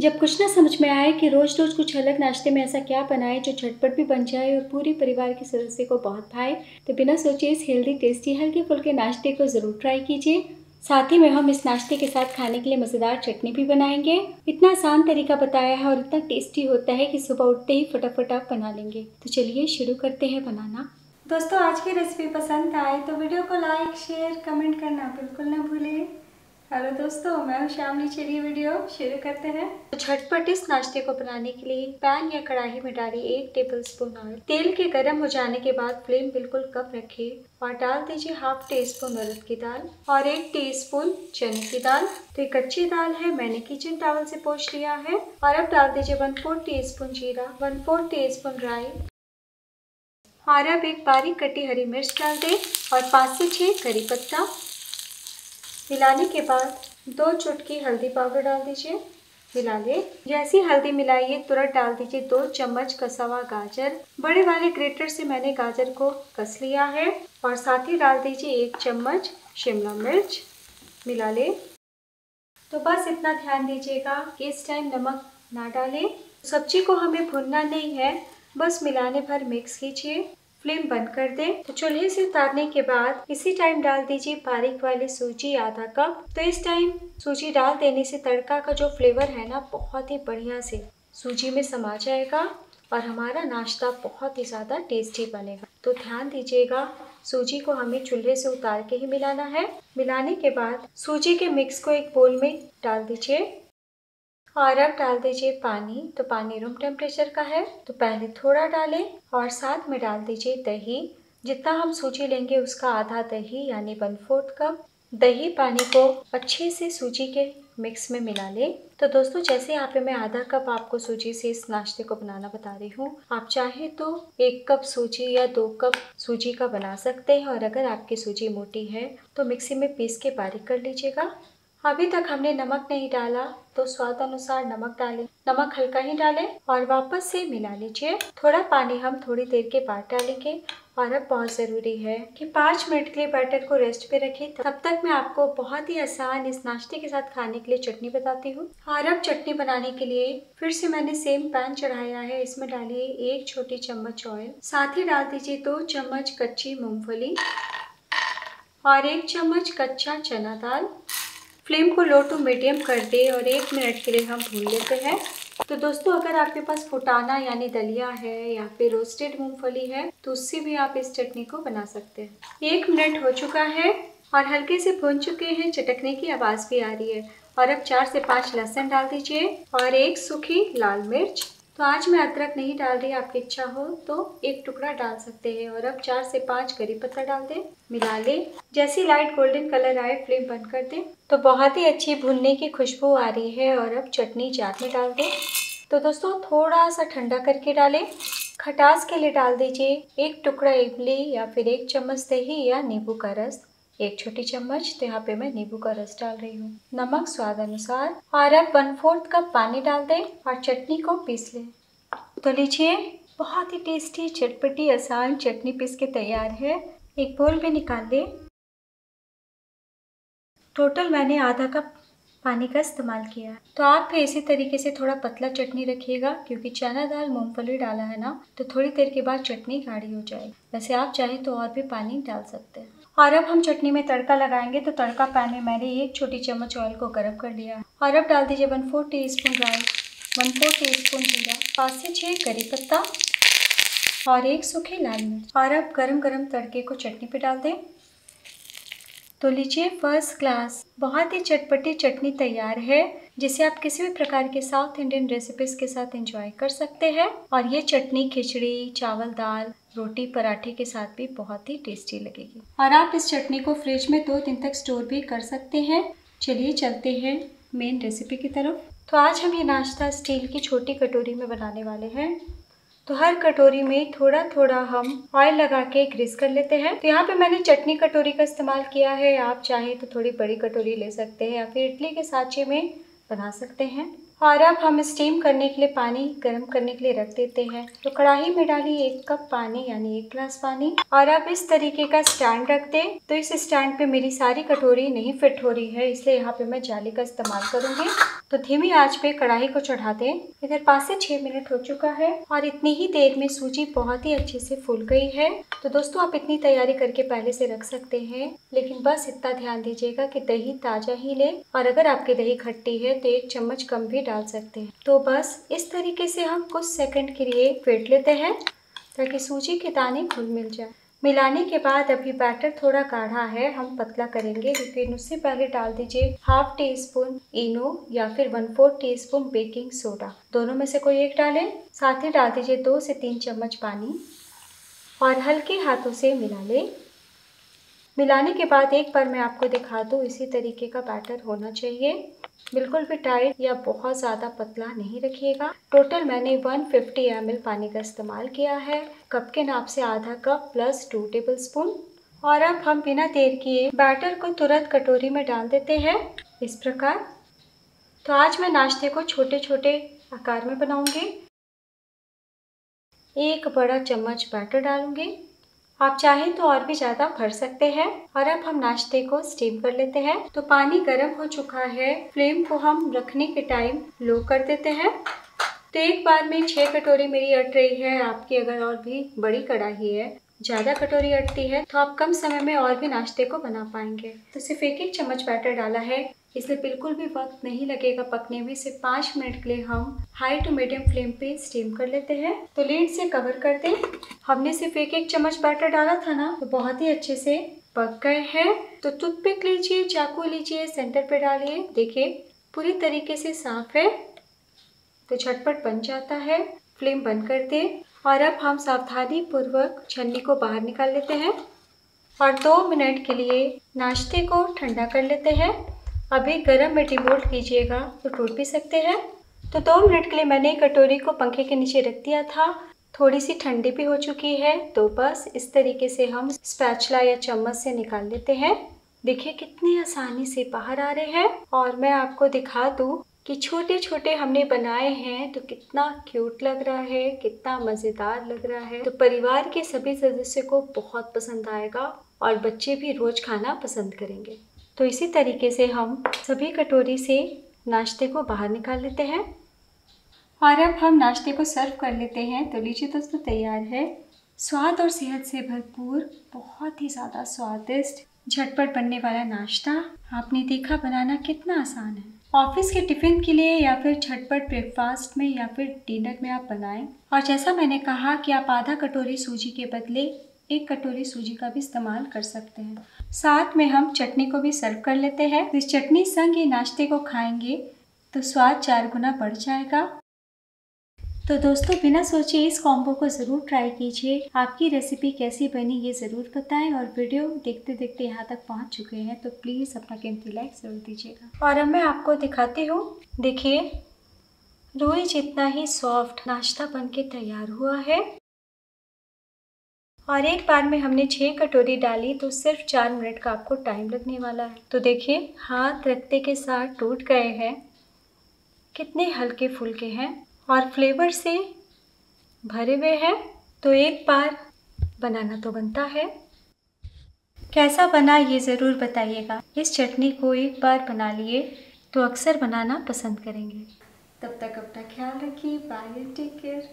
जब कुछ ना समझ में आए कि रोज रोज कुछ अलग नाश्ते में ऐसा क्या बनाएं जो झटपट भी बन जाए और पूरी परिवार के सदस्य को बहुत भाए, तो बिना सोचे इस हेल्दी टेस्टी हल्के फुल्के नाश्ते को ज़रूर ट्राई कीजिए। साथ ही में हम इस नाश्ते के साथ खाने के लिए मज़ेदार चटनी भी बनाएंगे। इतना आसान तरीका बताया है और इतना टेस्टी होता है कि सुबह उठते ही फटाफट आप बना लेंगे। तो चलिए शुरू करते हैं बनाना। दोस्तों, आज की रेसिपी पसंद आए तो वीडियो को लाइक शेयर कमेंट करना बिल्कुल ना भूलें। हेलो दोस्तों, मैं हूं श्यामली। चलिए वीडियो शुरू करते हैं। तो झटपट इस नाश्ते को बनाने के लिए पैन या कढ़ाई में डालिए 1 टेबलस्पून ऑयल। तेल के गर्म हो जाने के बाद फ्लेम बिल्कुल कम रखिए और डाल दीजिए हाफ टी स्पून उड़द की दाल और 1 टीस्पून चने की दाल। तो ये कच्ची दाल है, मैंने किचन टॉवल से पोंछ लिया है। और अब डाल दीजिए 1/4 टीस्पून जीरा, 1/4 टीस्पून राई और अब एक बारीक कटी हरी मिर्च डाल दें और 5 से 6 करी पत्ता। मिलाने के बाद 2 चुटकी हल्दी पाउडर डाल दीजिए, मिला लें। जैसी हल्दी मिलाइए तुरंत डाल दीजिए 2 चम्मच कसा हुआ गाजर। बड़े वाले ग्रेटर से मैंने गाजर को कस लिया है और साथ ही डाल दीजिए 1 चम्मच शिमला मिर्च, मिला लें। तो बस इतना ध्यान दीजिएगा कि इस टाइम नमक ना डालें। सब्जी को हमें भुनना नहीं है, बस मिलाने भर मिक्स कीजिए। फ्लेम बंद कर दें। तो चूल्हे से उतारने के बाद इसी टाइम डाल दीजिए बारीक वाली सूजी आधा कप। तो इस टाइम सूजी डाल देने से तड़का का जो फ्लेवर है ना, बहुत ही बढ़िया से सूजी में समा जाएगा और हमारा नाश्ता बहुत ही ज़्यादा टेस्टी बनेगा। तो ध्यान दीजिएगा, सूजी को हमें चूल्हे से उतार के ही मिलाना है। मिलाने के बाद सूजी के मिक्स को एक बोल में डाल दीजिए और अब डाल दीजिए पानी। तो पानी रूम टेम्परेचर का है, तो पहले थोड़ा डालें और साथ में डाल दीजिए दही। जितना हम सूजी लेंगे उसका आधा दही यानी 1/4 कप दही। पानी को अच्छे से सूजी के मिक्स में मिला लें। तो दोस्तों, जैसे यहाँ पे मैं आधा कप आपको सूजी से इस नाश्ते को बनाना बता रही हूँ, आप चाहे तो 1 कप सूजी या 2 कप सूजी का बना सकते हैं। और अगर आपकी सूजी मोटी है तो मिक्सी में पीस के बारीक कर लीजिएगा। अभी तक हमने नमक नहीं डाला, तो स्वाद अनुसार नमक डालें। नमक हल्का ही डालें और वापस से मिला लीजिए। थोड़ा पानी हम थोड़ी देर के बाद डालेंगे। और अब बहुत ज़रूरी है कि 5 मिनट के लिए बैटर को रेस्ट पे रखें। तब तक मैं आपको बहुत ही आसान इस नाश्ते के साथ खाने के लिए चटनी बताती हूँ। और अब चटनी बनाने के लिए फिर से मैंने सेम पैन चढ़ाया है। इसमें डालिए 1 छोटी चम्मच ऑयल, साथ ही डाल दीजिए 2 चम्मच कच्ची मूंगफली और 1 चम्मच कच्चा चना दाल। फ्लेम को लो टू मीडियम कर दे और 1 मिनट के लिए हम भून लेते हैं। तो दोस्तों, अगर आपके पास फुटाना यानी दलिया है या फिर रोस्टेड मूंगफली है तो उससे भी आप इस चटनी को बना सकते हैं। 1 मिनट हो चुका है और हल्के से भून चुके हैं, चटकने की आवाज़ भी आ रही है। और अब 4 से 5 लहसुन डाल दीजिए और 1 सूखी लाल मिर्च। तो आज मैं अदरक नहीं डाल रही, आपकी इच्छा हो तो 1 टुकड़ा डाल सकते हैं। और अब 4 से 5 करी पत्ता डाल दें, मिला लें। जैसी लाइट गोल्डन कलर आए फ्लेम बंद कर दें। तो बहुत ही अच्छी भुनने की खुशबू आ रही है और अब चटनी जार में डाल दें। तो दोस्तों, थोड़ा सा ठंडा करके डालें। खटास के लिए डाल दीजिए 1 टुकड़ा इमली या फिर 1 चम्मच दही या नींबू का रस, 1 छोटी चम्मच। तो यहाँ पे मैं नींबू का रस डाल रही हूँ। नमक स्वाद अनुसार। और अब 1/4 कप पानी डाल दें और चटनी को पीस लें। तो लीजिए, बहुत ही टेस्टी चटपटी आसान चटनी पीस के तैयार है। एक बोल में निकाल लें। टोटल मैंने आधा कप पानी का इस्तेमाल किया है। तो आप भी इसी तरीके से थोड़ा पतला चटनी रखिएगा, क्योंकि चना दाल मूंगफली डाला है ना, तो थोड़ी देर के बाद चटनी गाढ़ी हो जाएगी। वैसे आप चाहें तो और भी पानी डाल सकते हैं। और अब हम चटनी में तड़का लगाएंगे। तो तड़का पैन में मैंने 1 छोटी चम्मच ऑयल को गर्म कर लिया है और अब डाल दीजिए 1/4 टीस्पून राई, 1/4 टीस्पून जीरा, 5 से 6 करी पत्ता और 1 सूखी लाल मिर्च। और अब गरम गरम तड़के को चटनी पे डाल दें। तो लीजिए, फर्स्ट क्लास बहुत ही चटपटी चटनी तैयार है, जिसे आप किसी भी प्रकार के साउथ इंडियन रेसिपीज के साथ एंजॉय कर सकते हैं। और ये चटनी खिचड़ी, चावल, दाल, रोटी, पराठे के साथ भी बहुत ही टेस्टी लगेगी। और आप इस चटनी को फ्रिज में 2 दिन तक स्टोर भी कर सकते हैं। चलिए चलते हैं मेन रेसिपी की तरफ। तो आज हम ये नाश्ता स्टील की छोटी कटोरी में बनाने वाले हैं। तो हर कटोरी में थोड़ा थोड़ा हम ऑयल लगा के ग्रीस कर लेते हैं। तो यहाँ पे मैंने चटनी कटोरी का इस्तेमाल किया है। आप चाहे तो थोड़ी बड़ी कटोरी ले सकते हैं या फिर इडली के सांचे में बना सकते हैं। और अब हम स्टीम करने के लिए पानी गर्म करने के लिए रख देते हैं। तो कढ़ाई में डालिए 1 कप पानी यानी 1 गिलास पानी। और अब इस तरीके का स्टैंड रख दें। तो इस स्टैंड पे मेरी सारी कटोरी नहीं फिट हो रही है, इसलिए यहाँ पे मैं जाली का इस्तेमाल करूंगी। तो धीमी आंच पे कढ़ाई को चढ़ा दें। इधर 5 से 6 मिनट हो चुका है और इतनी ही देर में सूजी बहुत ही अच्छे से फूल गई है। तो दोस्तों आप इतनी तैयारी करके पहले से रख सकते हैं, लेकिन बस इतना ध्यान दीजिएगा कि दही ताजा ही ले, और अगर आपकी दही खट्टी है तो 1 चम्मच कम भी डाल सकते हैं। तो बस इस तरीके से हम कुछ सेकंड के लिए फेंट लेते हैं ताकि सूजी के दाने घुल मिल जाए। मिलाने के बाद अभी बैटर थोड़ा गाढ़ा है, हम पतला करेंगे, लेकिन उससे पहले डाल दीजिए ½ टीस्पून इनो या फिर 1/4 टीस्पून बेकिंग सोडा, दोनों में से कोई एक डालें। साथ ही डाल दीजिए 2 से 3 चम्मच पानी और हल्के हाथों से मिला लें। मिलाने के बाद एक बार मैं आपको दिखा दूँ, इसी तरीके का बैटर होना चाहिए, बिल्कुल भी टाइट या बहुत ज़्यादा पतला नहीं रखिएगा। टोटल मैंने 150 ml पानी का इस्तेमाल किया है, कप के नाप से ½ कप प्लस 2 टेबलस्पून। और अब हम बिना देर किए बैटर को तुरंत कटोरी में डाल देते हैं इस प्रकार। तो आज मैं नाश्ते को छोटे छोटे आकार में बनाऊंगी। 1 बड़ा चम्मच बैटर डालूंगी, आप चाहें तो और भी ज़्यादा भर सकते हैं। और अब हम नाश्ते को स्टीम कर लेते हैं। तो पानी गर्म हो चुका है, फ्लेम को हम रखने के टाइम लो कर देते हैं। तो एक बार में 6 कटोरी मेरी अट रही है। आपकी अगर और भी बड़ी कढ़ाई है, ज़्यादा कटोरी अटती है, तो आप कम समय में और भी नाश्ते को बना पाएंगे। तो सिर्फ 1 चम्मच बैटर डाला है, इसलिए बिल्कुल भी वक्त नहीं लगेगा पकने में। सिर्फ 5 मिनट के लिए हम हाई टू मीडियम फ्लेम पे स्टीम कर लेते हैं। तो लीड से कवर कर दें। हमने सिर्फ 1 चम्मच बैटर डाला था ना, तो बहुत ही अच्छे से पक गए हैं। तो टूथपिक लीजिए, चाकू लीजिए, सेंटर पे डालिए, देखिए पूरी तरीके से साफ है, तो झटपट बन जाता है। फ्लेम बंद कर दें और अब हम सावधानी पूर्वक छन्नी को बाहर निकाल लेते हैं और 2 मिनट के लिए नाश्ते को ठंडा कर लेते हैं। अभी गर्म में डिमोल्ड कीजिएगा तो टूट भी सकते हैं। तो 2 मिनट के लिए मैंने कटोरी को पंखे के नीचे रख दिया था, थोड़ी सी ठंडी भी हो चुकी है। तो बस इस तरीके से हम स्पैचुला या चम्मच से निकाल लेते हैं। देखिए कितनी आसानी से बाहर आ रहे हैं। और मैं आपको दिखा दूं कि छोटे छोटे हमने बनाए हैं, तो कितना क्यूट लग रहा है, कितना मज़ेदार लग रहा है। तो परिवार के सभी सदस्यों को बहुत पसंद आएगा और बच्चे भी रोज़ खाना पसंद करेंगे। तो इसी तरीके से हम सभी कटोरी से नाश्ते को बाहर निकाल लेते हैं और अब हम नाश्ते को सर्व कर लेते हैं। तो लीजिए दोस्तों, तैयार है स्वाद और सेहत से भरपूर, बहुत ही ज़्यादा स्वादिष्ट, झटपट बनने वाला नाश्ता। आपने देखा बनाना कितना आसान है। ऑफिस के टिफ़िन के लिए या फिर झटपट ब्रेकफास्ट में या फिर डिनर में आप बनाएं। और जैसा मैंने कहा कि आप ½ कटोरी सूजी के बदले 1 कटोरी सूजी का भी इस्तेमाल कर सकते हैं। साथ में हम चटनी को भी सर्व कर लेते हैं। इस चटनी संग ये नाश्ते को खाएंगे तो स्वाद 4 गुना बढ़ जाएगा। तो दोस्तों बिना सोचे इस कॉम्बो को ज़रूर ट्राई कीजिए। आपकी रेसिपी कैसी बनी ये ज़रूर बताएं और वीडियो देखते देखते यहाँ तक पहुँच चुके हैं तो प्लीज़ अपना कीमती लाइक ज़रूर दीजिएगा। और अब मैं आपको दिखाती हूँ, देखिए रुई जितना ही सॉफ्ट नाश्ता बनके तैयार हुआ है। और एक बार में हमने 6 कटोरी डाली तो सिर्फ 4 मिनट का आपको टाइम लगने वाला है। तो देखिए हाथ रखते के साथ टूट गए हैं, कितने हल्के फुल्के हैं और फ्लेवर से भरे हुए हैं। तो एक बार बनाना तो बनता है। कैसा बना ये ज़रूर बताइएगा। इस चटनी को एक बार बना लिए तो अक्सर बनाना पसंद करेंगे। तब तक अपना ख्याल रखिए। Bye, take care.